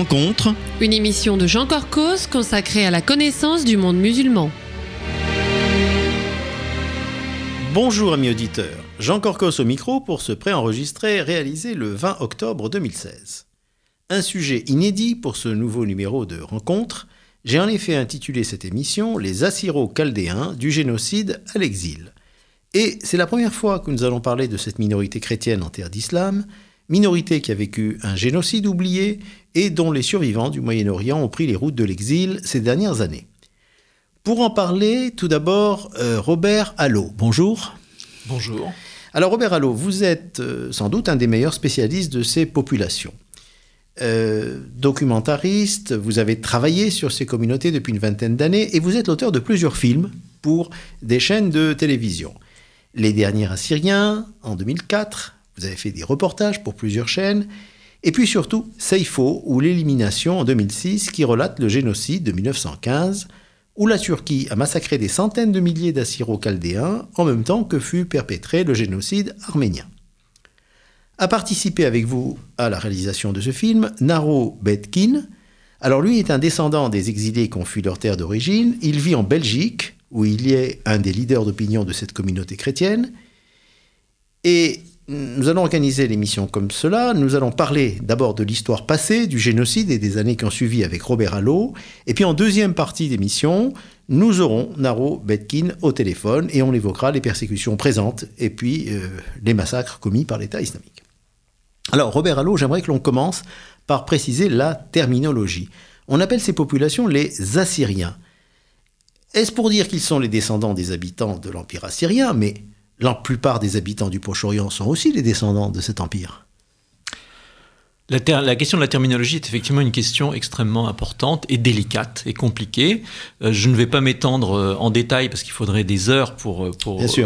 Rencontre, une émission de Jean Corcos consacrée à la connaissance du monde musulman. Bonjour amis auditeurs, Jean Corcos au micro pour ce préenregistré réalisé le 20 octobre 2016. Un sujet inédit pour ce nouveau numéro de Rencontre, j'ai en effet intitulé cette émission « Les Assyro-Chaldéens du génocide à l'exil ». Et c'est la première fois que nous allons parler de cette minorité chrétienne en terre d'islam, minorité qui a vécu un génocide oublié et dont les survivants du Moyen-Orient ont pris les routes de l'exil ces dernières années. Pour en parler, tout d'abord, Robert Allo. Bonjour. Bonjour. Alors Robert Allo, vous êtes sans doute un des meilleurs spécialistes de ces populations. Documentariste, vous avez travaillé sur ces communautés depuis une vingtaine d'années et vous êtes l'auteur de plusieurs films pour des chaînes de télévision. Les derniers Assyriens, en 2004, vous avez fait des reportages pour plusieurs chaînes, et puis surtout Seifo ou l'élimination en 2006 qui relate le génocide de 1915, où la Turquie a massacré des centaines de milliers d'Assyro-Chaldéens en même temps que fut perpétré le génocide arménien. A participé avec vous à la réalisation de ce film Naro Betkin. Alors lui est un descendant des exilés qui ont fui leur terre d'origine. Il vit en Belgique, où il est un des leaders d'opinion de cette communauté chrétienne. Et nous allons organiser l'émission comme cela. Nous allons parler d'abord de l'histoire passée, du génocide et des années qui ont suivi avec Robert Allo. Et puis en deuxième partie d'émission, nous aurons Naro Betkin au téléphone et on évoquera les persécutions présentes et puis les massacres commis par l'État islamique. Alors Robert Allo, j'aimerais que l'on commence par préciser la terminologie. On appelle ces populations les Assyriens. Est-ce pour dire qu'ils sont les descendants des habitants de l'Empire assyrien, mais la plupart des habitants du Proche-Orient sont aussi les descendants de cet empire? La question de la terminologie est effectivement une question extrêmement importante et délicate et compliquée. Je ne vais pas m'étendre en détail parce qu'il faudrait des heures pour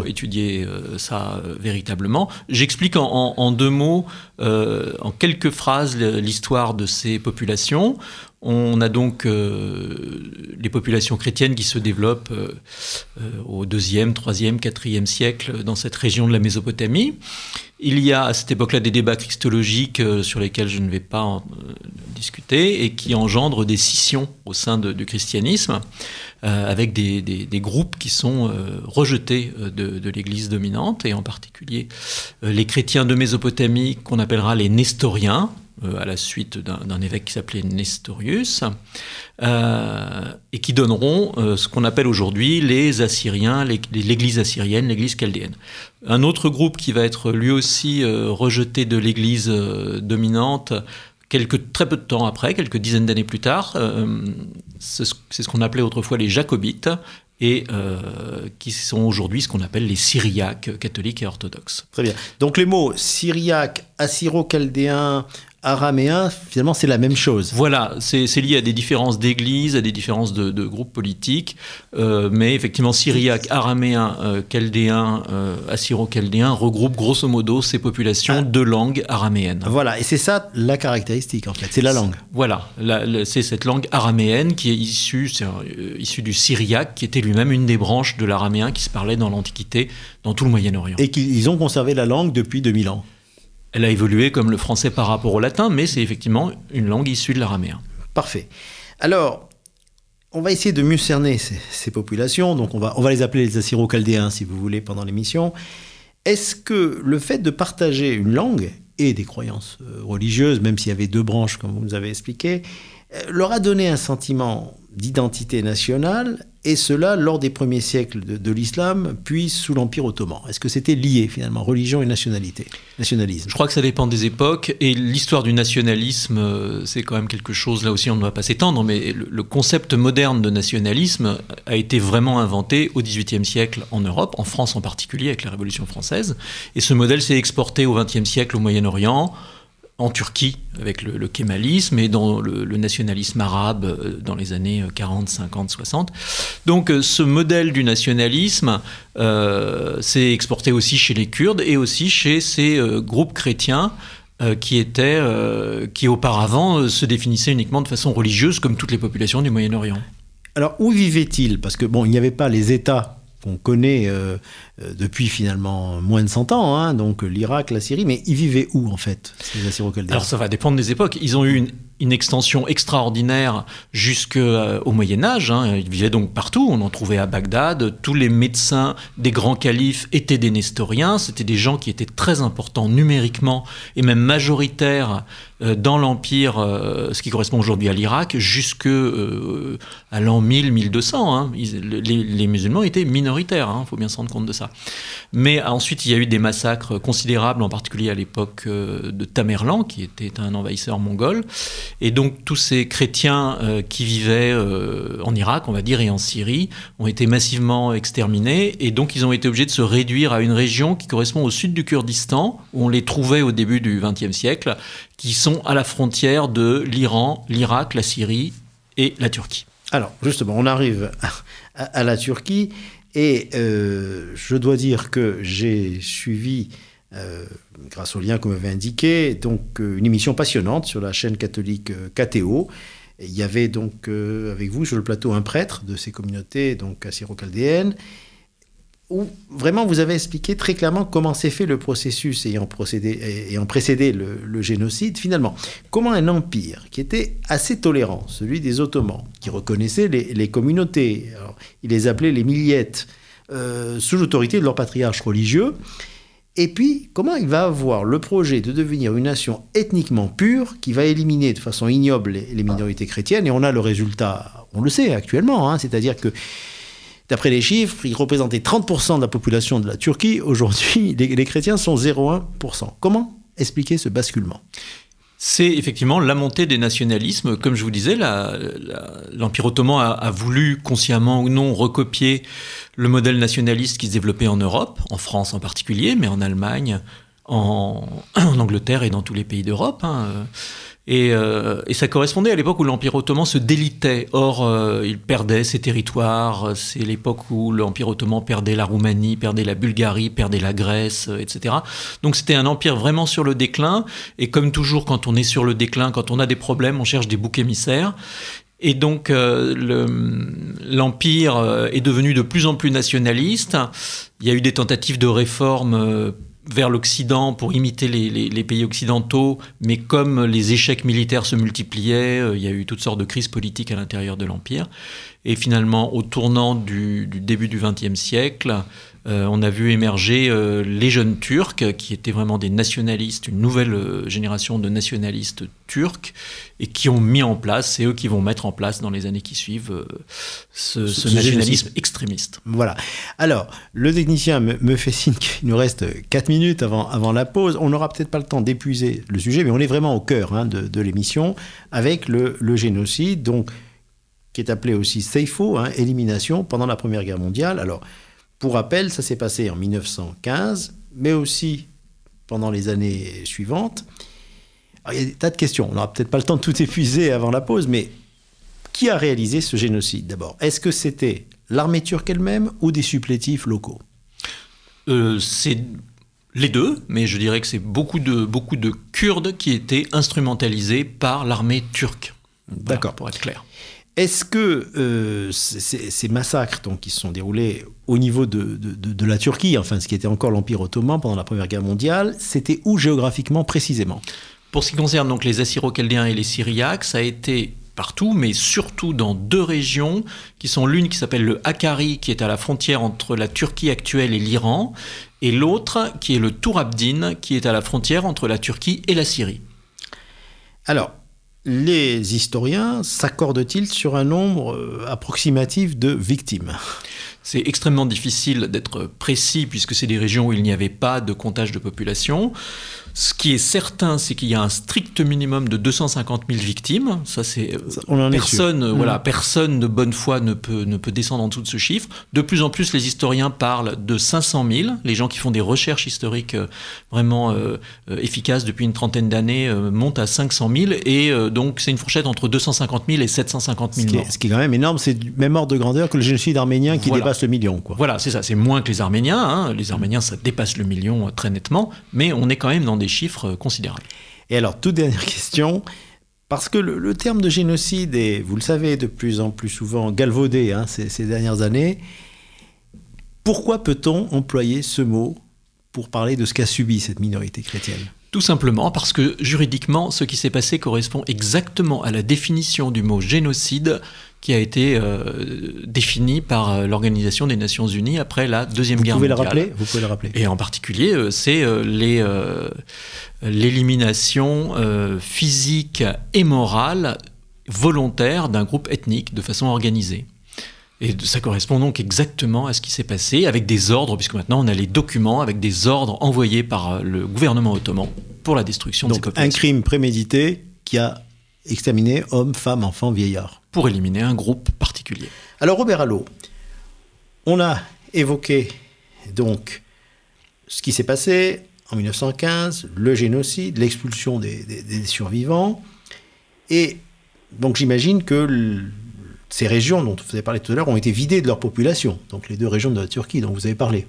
étudier ça véritablement. J'explique en deux mots, en quelques phrases, l'histoire de ces populations. On a donc les populations chrétiennes qui se développent au 2e, 3e, 4e siècle dans cette région de la Mésopotamie. Il y a à cette époque-là des débats christologiques sur lesquels je ne vais pas discuter et qui engendrent des scissions au sein du christianisme avec des groupes qui sont rejetés de l'Église dominante et en particulier les chrétiens de Mésopotamie qu'on appellera les Nestoriens, à la suite d'un évêque qui s'appelait Nestorius, et qui donneront ce qu'on appelle aujourd'hui les Assyriens, l'Église assyrienne, l'Église chaldéenne. Un autre groupe qui va être lui aussi rejeté de l'Église dominante très peu de temps après, quelques dizaines d'années plus tard, c'est ce qu'on appelait autrefois les Jacobites, et qui sont aujourd'hui ce qu'on appelle les Syriaques catholiques et orthodoxes. Très bien. Donc les mots syriaque, assyro-chaldéen, araméen, finalement c'est la même chose. Voilà, c'est lié à des différences d'églises, à des différences de groupes politiques, mais effectivement syriaque, araméen, chaldéen, assyro-chaldéen regroupent grosso modo ces populations de langue araméenne. Voilà, et c'est ça la caractéristique en fait, c'est la langue. Voilà, c'est cette langue araméenne qui est issue du syriaque, qui était lui-même une des branches de l'araméen qui se parlait dans l'Antiquité, dans tout le Moyen-Orient. Et qu'ils ont conservé la langue depuis 2000 ans. Elle a évolué comme le français par rapport au latin, mais c'est effectivement une langue issue de l'araméen. Parfait. Alors, on va essayer de mieux cerner ces populations. Donc, on va les appeler les Assyro-Chaldéens, si vous voulez, pendant l'émission. Est-ce que le fait de partager une langue et des croyances religieuses, même s'il y avait deux branches, comme vous nous avez expliqué, leur a donné un sentiment d'identité nationale, et cela lors des premiers siècles de l'islam, puis sous l'Empire ottoman? Est-ce que c'était lié finalement, religion et nationalisme? Je crois que ça dépend des époques, et l'histoire du nationalisme, c'est quand même quelque chose, là aussi on ne va pas s'étendre, mais le concept moderne de nationalisme a été vraiment inventé au XVIIIe siècle en Europe, en France en particulier avec la Révolution française, et ce modèle s'est exporté au XXe siècle au Moyen-Orient, en Turquie avec le kémalisme et dans le nationalisme arabe dans les années 40, 50, 60. Donc ce modèle du nationalisme s'est exporté aussi chez les Kurdes et aussi chez ces groupes chrétiens qui auparavant se définissaient uniquement de façon religieuse comme toutes les populations du Moyen-Orient. Alors où vivaient-ils? Parce que bon, il n'y avait pas les États qu'on connaît depuis finalement moins de 100 ans, donc l'Irak, la Syrie, mais ils vivaient où en fait, ces Assyro-Chaldéens? Alors ça va dépendre des époques. Ils ont eu une extension extraordinaire jusqu'au Moyen-Âge. Ils vivaient donc partout, on en trouvait à Bagdad. Tous les médecins des grands califes étaient des nestoriens. C'était des gens qui étaient très importants numériquement et même majoritaires dans l'Empire, ce qui correspond aujourd'hui à l'Irak, jusqu'à l'an 1000-1200. Les musulmans étaient minoritaires, faut bien se rendre compte de ça. Mais ensuite, il y a eu des massacres considérables, en particulier à l'époque de Tamerlan, qui était un envahisseur mongol. Et donc, tous ces chrétiens qui vivaient en Irak, on va dire, et en Syrie, ont été massivement exterminés. Et donc, ils ont été obligés de se réduire à une région qui correspond au sud du Kurdistan, où on les trouvait au début du XXe siècle, qui sont à la frontière de l'Iran, l'Irak, la Syrie et la Turquie. Alors, justement, on arrive à la Turquie et je dois dire que j'ai suivi, grâce au lien qu'on m'avait indiqué, donc une émission passionnante sur la chaîne catholique KTO. Et il y avait donc avec vous sur le plateau un prêtre de ces communautés donc assyro-chaldéennes, où vraiment vous avez expliqué très clairement comment s'est fait le processus ayant précédé le génocide. Finalement, comment un empire qui était assez tolérant, celui des Ottomans, qui reconnaissait les communautés, alors, il les appelait les milliettes, sous l'autorité de leur patriarche religieux, et puis comment il va avoir le projet de devenir une nation ethniquement pure qui va éliminer de façon ignoble les minorités chrétiennes, et on a le résultat, on le sait actuellement, c'est-à-dire que d'après les chiffres, ils représentaient 30% de la population de la Turquie. Aujourd'hui, les chrétiens sont 0,1%. Comment expliquer ce basculement ? C'est effectivement la montée des nationalismes. Comme je vous disais, l'Empire ottoman a voulu, consciemment ou non, recopier le modèle nationaliste qui se développait en Europe, en France en particulier, mais en Allemagne, en Angleterre et dans tous les pays d'Europe. Et ça correspondait à l'époque où l'Empire ottoman se délitait. Or, il perdait ses territoires. C'est l'époque où l'Empire ottoman perdait la Roumanie, perdait la Bulgarie, perdait la Grèce, etc. Donc c'était un empire vraiment sur le déclin. Et comme toujours, quand on est sur le déclin, quand on a des problèmes, on cherche des boucs émissaires. Et donc l'Empire est devenu de plus en plus nationaliste. Il y a eu des tentatives de réforme vers l'Occident pour imiter les pays occidentaux, mais comme les échecs militaires se multipliaient, il y a eu toutes sortes de crises politiques à l'intérieur de l'Empire. Et finalement, au tournant du début du XXe siècle, on a vu émerger les jeunes Turcs, qui étaient vraiment des nationalistes, une nouvelle génération de nationalistes turcs, et qui ont mis en place, c'est eux qui vont mettre en place dans les années qui suivent ce nationalisme extrémiste. Voilà. Alors, le technicien me fait signe qu'il nous reste 4 minutes avant la pause. On n'aura peut-être pas le temps d'épuiser le sujet, mais on est vraiment au cœur de l'émission, avec le génocide, donc, qui est appelé aussi Seifo, élimination, pendant la Première Guerre mondiale. Alors, pour rappel, ça s'est passé en 1915, mais aussi pendant les années suivantes. Alors, il y a des tas de questions. On n'aura peut-être pas le temps de tout épuiser avant la pause, mais qui a réalisé ce génocide d'abord ? Est-ce que c'était l'armée turque elle-même ou des supplétifs locaux ? C'est les deux, mais je dirais que c'est beaucoup de Kurdes qui étaient instrumentalisés par l'armée turque. D'accord. Voilà, pour être clair. Est-ce que ces massacres donc, qui se sont déroulés au niveau de la Turquie, enfin ce qui était encore l'Empire ottoman pendant la Première Guerre mondiale, c'était où géographiquement précisément ? Pour ce qui concerne donc les Assyro-Chaldéens et les Syriaques, ça a été partout, mais surtout dans deux régions, qui sont l'une qui s'appelle le Hakkari, qui est à la frontière entre la Turquie actuelle et l'Iran, et l'autre qui est le Tourabdin, qui est à la frontière entre la Turquie et la Syrie. Alors, les historiens s'accordent-ils sur un nombre approximatif de victimes ? C'est extrêmement difficile d'être précis puisque c'est des régions où il n'y avait pas de comptage de population. Ce qui est certain, c'est qu'il y a un strict minimum de 250 000 victimes. Ça, c'est personne de bonne foi ne peut descendre en dessous de ce chiffre. De plus en plus, les historiens parlent de 500 000. Les gens qui font des recherches historiques vraiment efficaces depuis une trentaine d'années montent à 500 000. Et donc, c'est une fourchette entre 250 000 et 750 000 morts. Ce qui est quand même énorme. C'est du même ordre de grandeur que le génocide arménien qui dépasse le million, quoi. Voilà, c'est ça. C'est moins que les Arméniens. Les Arméniens, ça dépasse le million très nettement. Mais on est quand même dans des chiffres considérables. Et alors, toute dernière question, parce que le terme de génocide est, vous le savez, de plus en plus souvent galvaudé ces dernières années. Pourquoi peut-on employer ce mot pour parler de ce qu'a subi cette minorité chrétienne ? Tout simplement parce que juridiquement, ce qui s'est passé correspond exactement à la définition du mot génocide qui a été définie par l'Organisation des Nations Unies après la Deuxième Guerre mondiale. Vous pouvez le rappeler. Et en particulier, c'est l'élimination physique et morale volontaire d'un groupe ethnique de façon organisée. Et ça correspond donc exactement à ce qui s'est passé, avec des ordres, puisque maintenant on a les documents, avec des ordres envoyés par le gouvernement ottoman pour la destruction de ces populations. Donc un crime prémédité qui a exterminé hommes, femmes, enfants, vieillards. Pour éliminer un groupe particulier. Alors Robert Allo, on a évoqué donc ce qui s'est passé en 1915, le génocide, l'expulsion des survivants, et donc j'imagine que ces régions dont vous avez parlé tout à l'heure ont été vidées de leur population, donc les deux régions de la Turquie dont vous avez parlé.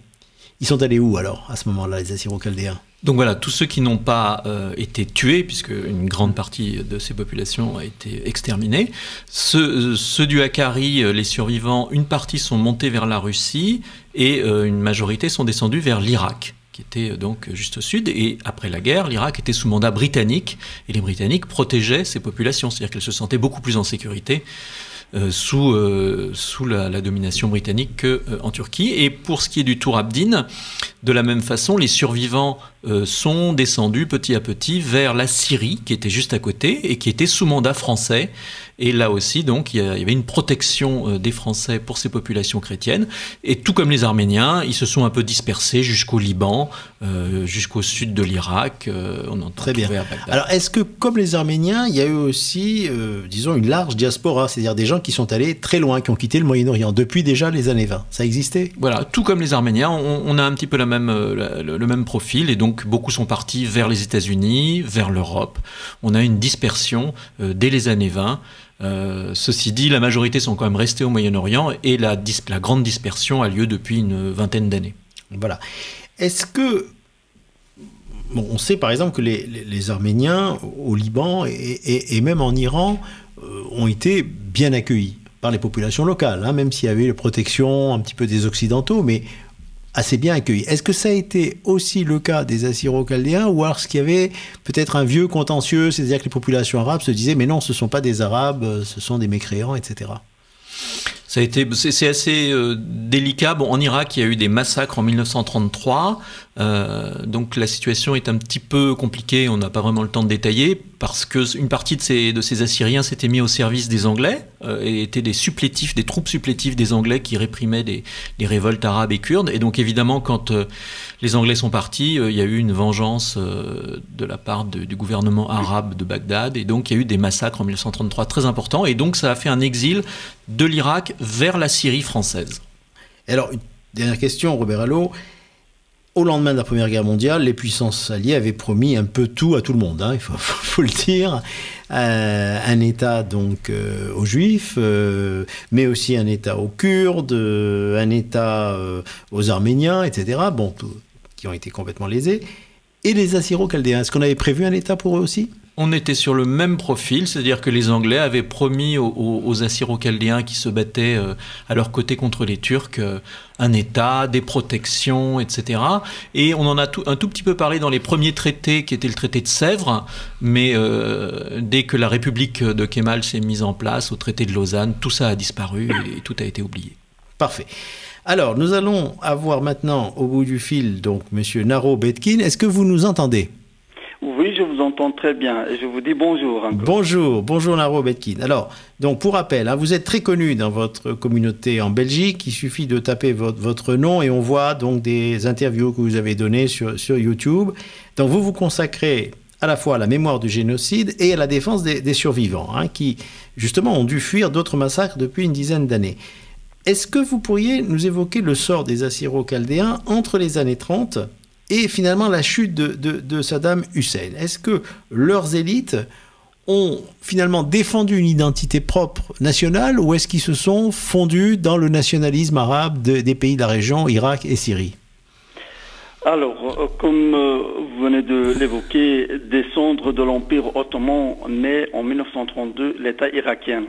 Ils sont allés où alors, à ce moment-là, les Assyro-Chaldéens ? Donc voilà, tous ceux qui n'ont pas été tués, puisque une grande partie de ces populations a été exterminée, ceux du Hakkari, les survivants, une partie sont montés vers la Russie et une majorité sont descendus vers l'Irak, qui était donc juste au sud. Et après la guerre, l'Irak était sous mandat britannique et les Britanniques protégeaient ces populations, c'est-à-dire qu'elles se sentaient beaucoup plus en sécurité sous la domination britannique qu'en Turquie. Et pour ce qui est du Tour Abdin, de la même façon, les survivants sont descendus petit à petit vers la Syrie, qui était juste à côté et qui était sous mandat français. Et là aussi, donc, il y avait une protection des Français pour ces populations chrétiennes. Et tout comme les Arméniens, ils se sont un peu dispersés jusqu'au Liban, jusqu'au sud de l'Irak. On en Très bien. À Bagdad. Alors, est-ce que, comme les Arméniens, il y a eu aussi, disons, une large diaspora, c'est-à-dire des gens qui sont allés très loin, qui ont quitté le Moyen-Orient depuis déjà les années 20 ? Ça existait ? Voilà, tout comme les Arméniens, on a un petit peu le même profil. Et donc, beaucoup sont partis vers les États-Unis, vers l'Europe. On a une dispersion dès les années 20. Ceci dit, la majorité sont quand même restés au Moyen-Orient et la grande dispersion a lieu depuis une vingtaine d'années. Voilà. Est-ce que... Bon, on sait par exemple que les Arméniens au Liban et même en Iran ont été bien accueillis par les populations locales, hein, même s'il y avait une protection un petit peu des Occidentaux, mais assez bien accueillis. Est-ce que ça a été aussi le cas des Assyro-Chaldéens ou est-ce qu'il y avait peut-être un vieux contentieux, c'est-à-dire que les populations arabes se disaient mais non, ce ne sont pas des Arabes, ce sont des mécréants, etc. C'est assez délicat. Bon, en Irak, il y a eu des massacres en 1933. Donc la situation est un petit peu compliquée. On n'a pas vraiment le temps de détailler parce que une partie de ces Assyriens s'étaient mis au service des Anglais et étaient des supplétifs, des troupes supplétives des Anglais qui réprimaient des révoltes arabes et kurdes. Et donc évidemment, quand les Anglais sont partis, il y a eu une vengeance de la part du gouvernement arabe de Bagdad. Et donc il y a eu des massacres en 1933 très importants. Et donc ça a fait un exil de l'Irak vers la Syrie française. Alors, une dernière question, Robert Allo. Au lendemain de la Première Guerre mondiale, les puissances alliées avaient promis un peu tout à tout le monde, hein, il faut le dire. Un État donc aux Juifs, mais aussi un État aux Kurdes, un État aux Arméniens, etc., bon, qui ont été complètement lésés. Et les Assyro-Chaldéens, est-ce qu'on avait prévu un État pour eux aussi ? On était sur le même profil, c'est-à-dire que les Anglais avaient promis aux Assyro-Chaldéens qui se battaient à leur côté contre les Turcs un État, des protections, etc. Et on en a un tout petit peu parlé dans les premiers traités, qui étaient le traité de Sèvres, mais dès que la République de Kemal s'est mise en place, au traité de Lausanne, tout ça a disparu et tout a été oublié. Parfait. Alors, nous allons avoir maintenant au bout du fil donc Monsieur Naro Betkin. Est-ce que vous nous entendez ? Oui, je vous entends très bien et je vous dis bonjour encore. Bonjour Naro Betkin. Alors, donc pour rappel, hein, vous êtes très connu dans votre communauté en Belgique. Il suffit de taper votre nom et on voit donc des interviews que vous avez données sur YouTube. Donc vous vous consacrez à la fois à la mémoire du génocide et à la défense des survivants, hein, qui justement ont dû fuir d'autres massacres depuis une dizaine d'années. Est-ce que vous pourriez nous évoquer le sort des Assyro-Chaldéens entre les années 30 et finalement la chute de Saddam Hussein? Est-ce que leurs élites ont finalement défendu une identité propre nationale ou est-ce qu'ils se sont fondus dans le nationalisme arabe des pays de la région, Irak et Syrie? Alors, comme vous venez de l'évoquer, descendre de l'Empire ottoman naît en 1932 l'État irakien.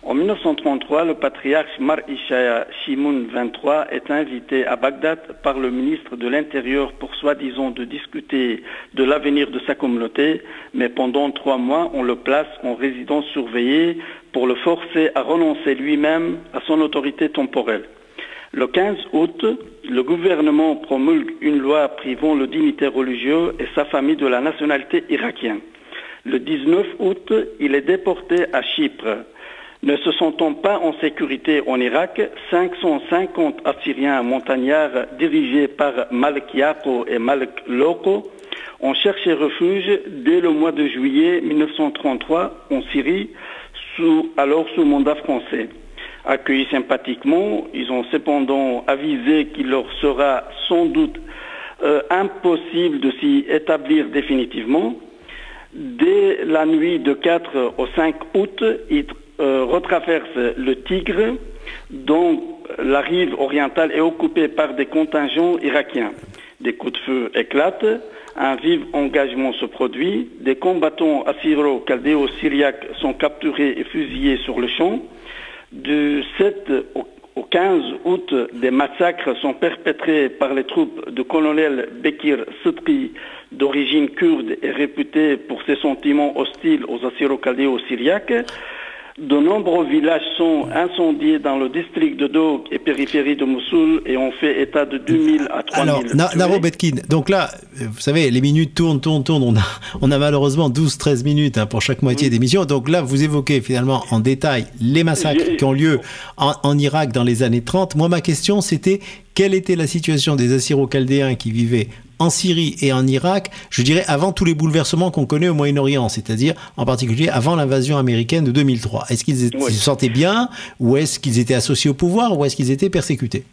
En 1933, le patriarche Mar Ishaya Shimoun XXIII est invité à Bagdad par le ministre de l'Intérieur pour soi-disant de discuter de l'avenir de sa communauté, mais pendant 3 mois, on le place en résidence surveillée pour le forcer à renoncer lui-même à son autorité temporelle. Le 15 août, le gouvernement promulgue une loi privant le dignitaire religieux et sa famille de la nationalité irakienne. Le 19 août, il est déporté à Chypre. Ne se sentant pas en sécurité en Irak, 550 Assyriens montagnards dirigés par Malik Yaqo et Malik Loko ont cherché refuge dès le mois de juillet 1933 en Syrie, alors sous mandat français. Accueillis sympathiquement, ils ont cependant avisé qu'il leur sera sans doute impossible de s'y établir définitivement. Dès la nuit de 4 au 5 août, ils retraversent le Tigre, dont la rive orientale est occupée par des contingents irakiens. Des coups de feu éclatent, un vif engagement se produit, des combattants assyro-chaldéo-syriaques sont capturés et fusillés sur le champ. Du 7 au 15 août, des massacres sont perpétrés par les troupes du colonel Bekir Sıtkı, d'origine kurde et réputé pour ses sentiments hostiles aux assyro-chaldéo-syriaques. De nombreux villages sont incendiés dans le district de Douk et périphérie de Mossoul et ont fait état de 2000 à 3000. Alors, Naro Betkin, donc là, vous savez, les minutes tournent. On a malheureusement 12-13 minutes pour chaque moitié d'émission. Donc là, vous évoquez finalement en détail les massacres qui ont lieu en Irak dans les années 30. Moi, ma question, c'était quelle était la situation des Assyro-Chaldéens qui vivaient en Syrie et en Irak, je dirais avant tous les bouleversements qu'on connaît au Moyen-Orient, c'est-à-dire en particulier avant l'invasion américaine de 2003. Est-ce qu'ils se sentaient bien, ou est-ce qu'ils étaient associés au pouvoir, ou est-ce qu'ils étaient persécutés?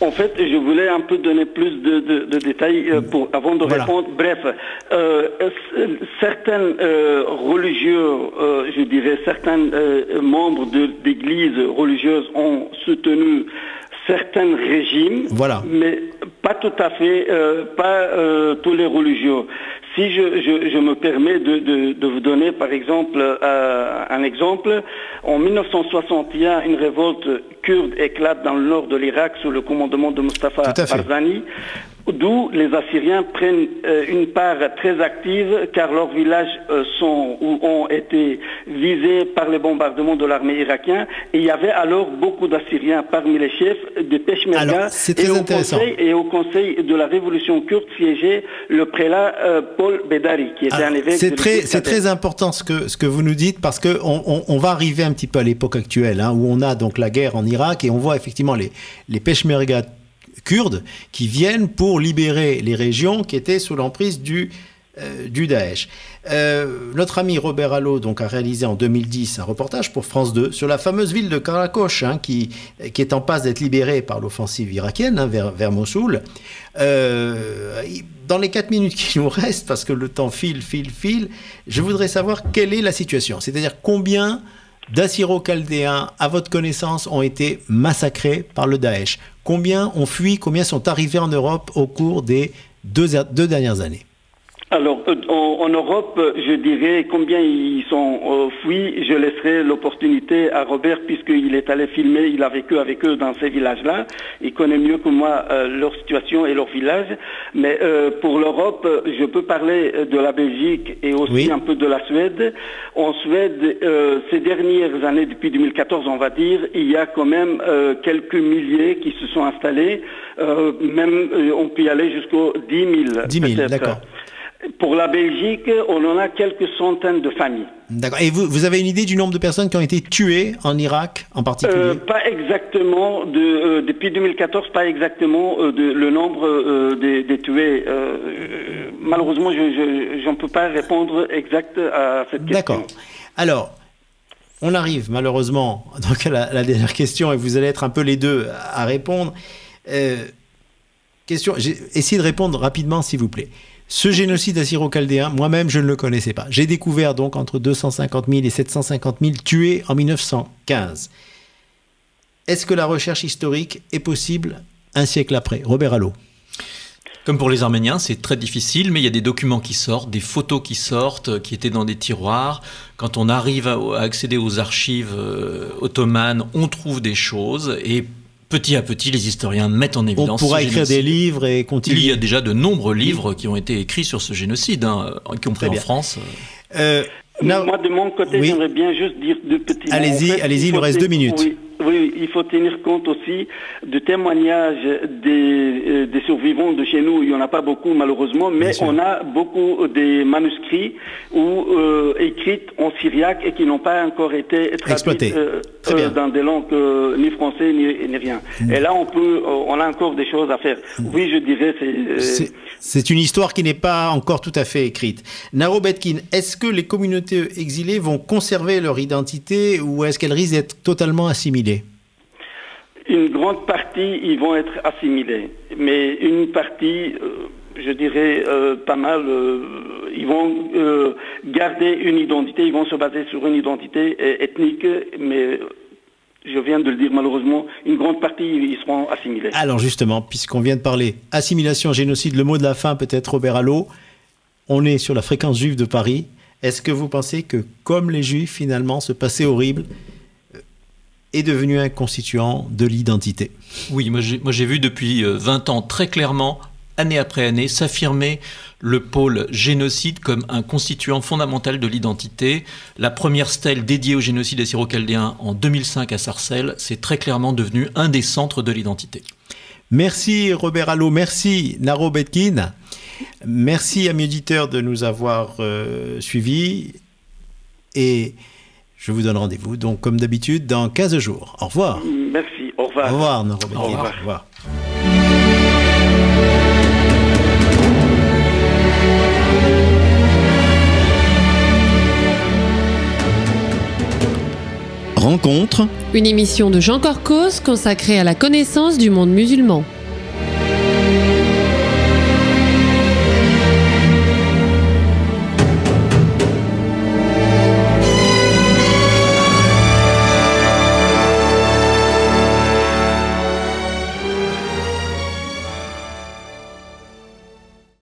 En fait, je voulais un peu donner plus de détails avant de répondre. Bref, certains religieux, je dirais certains membres d'églises religieuses ont soutenu certains régimes, mais pas tout à fait, pas tous les religieux. Si je me permets de vous donner par exemple un exemple, en 1961, une révolte kurde éclate dans le nord de l'Irak sous le commandement de Mustafa Barzani, d'où les Assyriens prennent une part très active car leurs villages ont été visés par les bombardements de l'armée irakienne et il y avait alors beaucoup d'Assyriens parmi les chefs de Peshmerga et au conseil de la révolution kurde siégeait le prélat Paul Bedari qui était un évêque. C'est très important ce que vous nous dites parce que on va arriver un petit peu à l'époque actuelle où on a donc la guerre en Irak et on voit effectivement les Peshmerga kurdes qui viennent pour libérer les régions qui étaient sous l'emprise du Daesh. Notre ami Robert Allo donc a réalisé en 2010 un reportage pour France 2 sur la fameuse ville de Karakosh qui est en passe d'être libérée par l'offensive irakienne vers Mossoul. Dans les 4 minutes qui nous restent, parce que le temps file, je voudrais savoir quelle est la situation. C'est-à-dire combien d'Assyro-Chaldéens, à votre connaissance, ont été massacrés par le Daesh? Combien ont fui, combien sont arrivés en Europe au cours des deux dernières années? Alors, en Europe, je dirais combien ils sont fuis. Je laisserai l'opportunité à Robert puisqu'il est allé filmer, il a vécu avec eux dans ces villages-là. Il connaît mieux que moi leur situation et leur village. Mais pour l'Europe, je peux parler de la Belgique et aussi un peu de la Suède. En Suède, ces dernières années, depuis 2014, on va dire, il y a quand même quelques milliers qui se sont installés. Même, on peut y aller jusqu'aux 10 000. 10 000, d'accord. Pour la Belgique, on en a quelques centaines de familles. D'accord. Et vous avez une idée du nombre de personnes qui ont été tuées en Irak en particulier? Pas exactement. Depuis 2014, pas exactement le nombre des tués. Malheureusement, je ne peux pas répondre exact à cette question. D'accord. Alors, on arrive malheureusement donc à la dernière question et vous allez être un peu les deux à répondre. Essayez de répondre rapidement, s'il vous plaît. Ce génocide assyro-chaldéen, moi-même, je ne le connaissais pas. J'ai découvert donc entre 250 000 et 750 000 tués en 1915. Est-ce que la recherche historique est possible un siècle après? Robert Allo. Comme pour les Arméniens, c'est très difficile, mais il y a des documents qui sortent, des photos qui sortent, qui étaient dans des tiroirs. Quand on arrive à accéder aux archives ottomanes, on trouve des choses et petit à petit, les historiens mettent en évidence. On pourra écrire des livres et continuer. Il y a déjà de nombreux livres qui ont été écrits sur ce génocide, y compris en France. Moi, de mon côté, j'aimerais bien juste dire deux petits mots. Allez-y, il nous reste 2 minutes. Oui, il faut tenir compte aussi de témoignages des survivants de chez nous. Il n'y en a pas beaucoup, malheureusement, mais on a beaucoup des manuscrits écrits en syriaque et qui n'ont pas encore été traduits dans des langues ni français ni rien. Et là, on a encore des choses à faire. Oui, je dirais, c'est une histoire qui n'est pas encore tout à fait écrite. Naro Betkin, est-ce que les communautés exilées vont conserver leur identité ou est-ce qu'elles risquent d'être totalement assimilées? Une grande partie, ils vont être assimilés. Mais une partie, je dirais pas mal, ils vont garder une identité, ils vont se baser sur une identité ethnique, mais je viens de le dire malheureusement, une grande partie, ils seront assimilés. Alors justement, puisqu'on vient de parler assimilation, génocide, le mot de la fin peut-être, Robert Allo, on est sur la fréquence juive de Paris. Est-ce que vous pensez que, comme les Juifs, finalement, ce passé horrible est devenu un constituant de l'identité? Oui, moi j'ai vu depuis 20 ans très clairement, année après année, s'affirmer le pôle génocide comme un constituant fondamental de l'identité. La première stèle dédiée au génocide assyro-chaldéen en 2005 à Sarcelles, c'est très clairement devenu un des centres de l'identité. Merci Robert Allo, merci Naro Betkin. Merci amis auditeurs de nous avoir suivis et je vous donne rendez-vous, donc comme d'habitude, dans 15 jours. Au revoir. Merci, au revoir. Au revoir, Naro Betkin. Au revoir. Au revoir. Rencontre. Une émission de Jean Corcos consacrée à la connaissance du monde musulman.